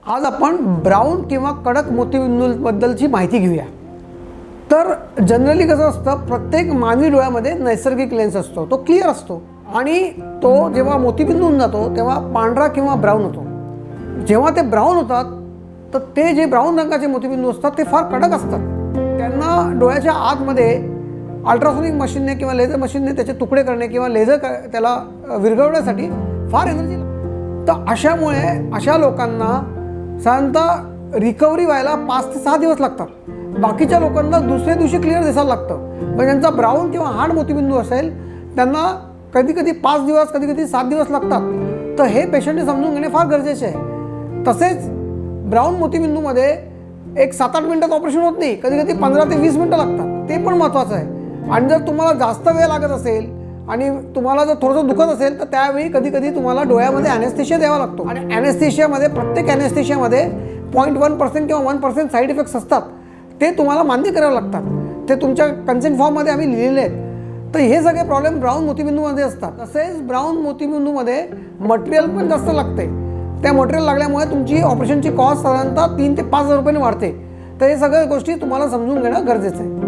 आज आपण ब्राउन किंवा कडक मोतीबिंदूंबद्दलची माहिती घेऊया। तर जनरली कसं असतं, प्रत्येक मानवी डोळ्यामध्ये नैसर्गिक लेन्स असतो, तो क्लिअर असतो आणि तो जेव्हा मोतीबिंदू होऊन जातो तेव्हा पांढरा किंवा ब्राऊन होतो। जेव्हा ते ब्राऊन होतात तर ते जे ब्राऊन रंगाचे मोतीबिंदू असतात ते फार कडक असतात। त्यांना डोळ्याच्या आतमध्ये अल्ट्रासोनिक मशीनने किंवा लेझर मशीनने त्याचे तुकडे करणे किंवा लेझर त्याला विरघळवण्यासाठी फार एनर्जी लागते। तर अशामुळे अशा लोकांना साधारणतः रिकव्हरी व्हायला 5 ते 6 दिवस लागतात। बाकीच्या लोकांना दुसऱ्या दिवशी क्लिअर दिसायला लागतं। पण ज्यांचा ब्राऊन किंवा हार्ड मोतीबिंदू असेल त्यांना कधी कधी 5 दिवस कधी कधी 7 दिवस लागतात। तर हे पेशंटने समजून घेणे फार गरजेचे आहे। तसेच ब्राऊन मोतीबिंदूमध्ये एक 7-8 मिनिटात ऑपरेशन होत नाही, कधी कधी 15 ते 20 मिनिटं लागतात, ते पण महत्त्वाचं आहे। आणि जर तुम्हाला जास्त वेळ लागत असेल आणि तुम्हाला जर थोडंसं दुखत असेल तर त्यावेळी कधी कधी तुम्हाला डोळ्यामध्ये ॲनेस्थेशिया द्यावा लागतो। आणि ॲनेस्थेशियामध्ये प्रत्येक ॲनेस्थेशियामध्ये 0.1% किंवा 1% साईड इफेक्ट्स असतात, ते तुम्हाला मान्य करावे लागतात। ते तुमच्या कन्सेंट फॉर्ममध्ये आम्ही लिहिलेले आहेत। तर हे सगळे प्रॉब्लेम ब्राऊन मोतीबिंदूमध्ये असतात। तसेच ब्राऊन मोतीबिंदूमध्ये मटेरियल पण जास्त लागते। त्या मटेरियल लागल्यामुळे तुमची ऑपरेशनची कॉस्ट साधारणतः 3 ते 5 हजार रुपयांनी वाढते। तर हे सगळ्या गोष्टी तुम्हाला समजून घेणं गरजेचं आहे।